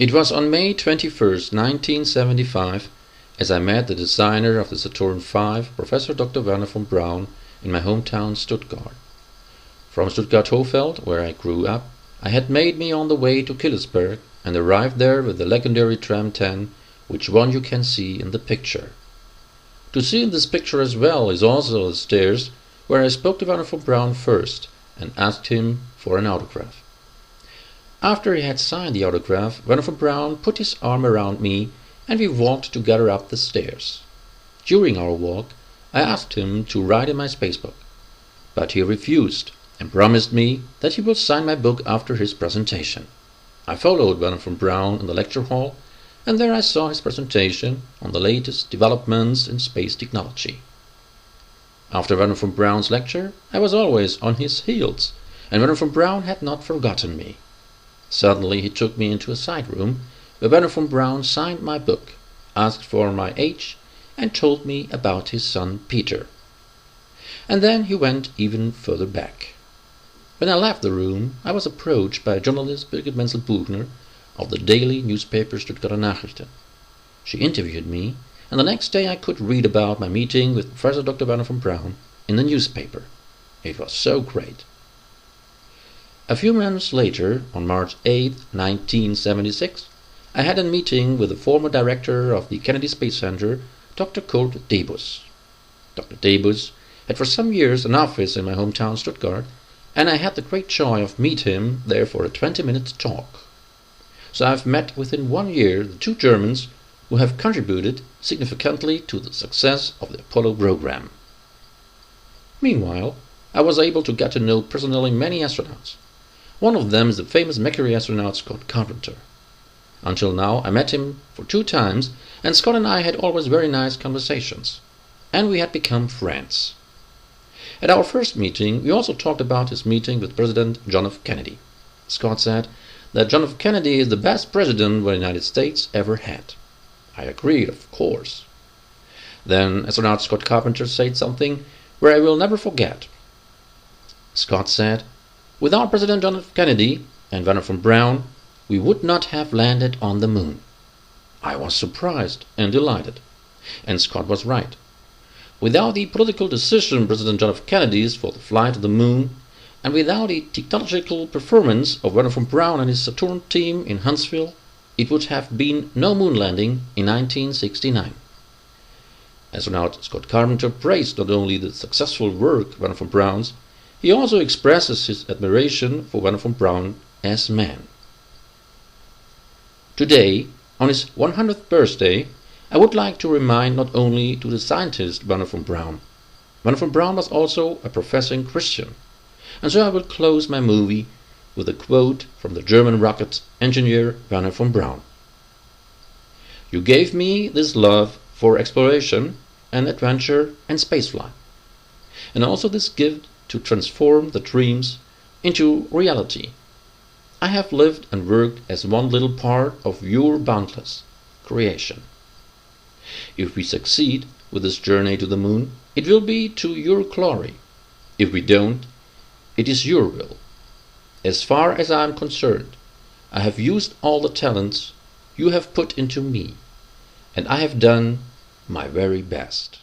It was on May 21st, 1975, as I met the designer of the Saturno V, Professor Dr. Werner von Braun, in my hometown Stuttgart. From Stuttgart-Hofeld, where I grew up, I had made me on the way to Killesberg and arrived there with the legendary tram 10, which one you can see in the picture. To see in this picture as well is also the stairs where I spoke to Werner von Braun first and asked him for an autograph. After he had signed the autograph, Werner von Braun put his arm around me and we walked together up the stairs. During our walk, I asked him to write in my spacebook, but he refused and promised me that he will sign my book after his presentation. I followed Werner von Braun in the lecture hall, and there I saw his presentation on the latest developments in space technology. After Werner von Braun's lecture, I was always on his heels, and Werner von Braun had not forgotten me. Suddenly he took me into a side room, where Werner von Braun signed my book, asked for my age, and told me about his son Peter. And then he went even further back. When I left the room, I was approached by journalist Birgit Menzel-Buchner of the daily newspaper Stuttgarter Nachrichten. She interviewed me, and the next day I could read about my meeting with Professor Dr. Werner von Braun in the newspaper. It was so great. A few months later, on March 8, 1976, I had a meeting with the former director of the Kennedy Space Center, Dr. Kurt Debus. Dr. Debus had for some years an office in my hometown Stuttgart, and I had the great joy of meeting him there for a 20-minute talk. So I've met within 1 year the two Germans who have contributed significantly to the success of the Apollo program. Meanwhile, I was able to get to know personally many astronauts. One of them is the famous Mercury astronaut Scott Carpenter. Until now I met him for 2 times, and Scott and I had always very nice conversations, and we had become friends. At our first meeting, we also talked about his meeting with President John F. Kennedy. Scott said that John F. Kennedy is the best president the United States ever had. I agreed, of course. Then astronaut Scott Carpenter said something where I will never forget. Scott said, "Without President John F. Kennedy and Werner von Braun, we would not have landed on the moon." I was surprised and delighted, and Scott was right. Without the political decision President John F. Kennedy's for the flight to the moon, and without the technological performance of Werner von Braun and his Saturn team in Huntsville, it would have been no moon landing in 1969. Astronaut Scott Carpenter praised not only the successful work of Werner von Braun's, he also expresses his admiration for Werner von Braun as man. Today, on his 100th birthday, I would like to remind not only to the scientist Werner von Braun. Werner von Braun was also a professing Christian, and so I will close my movie with a quote from the German rocket engineer Werner von Braun. "You gave me this love for exploration and adventure and spaceflight, and also this gift to transform the dreams into reality. I have lived and worked as one little part of your boundless creation. If we succeed with this journey to the moon, it will be to your glory. If we don't, it is your will. As far as I am concerned, I have used all the talents you have put into me, and I have done my very best."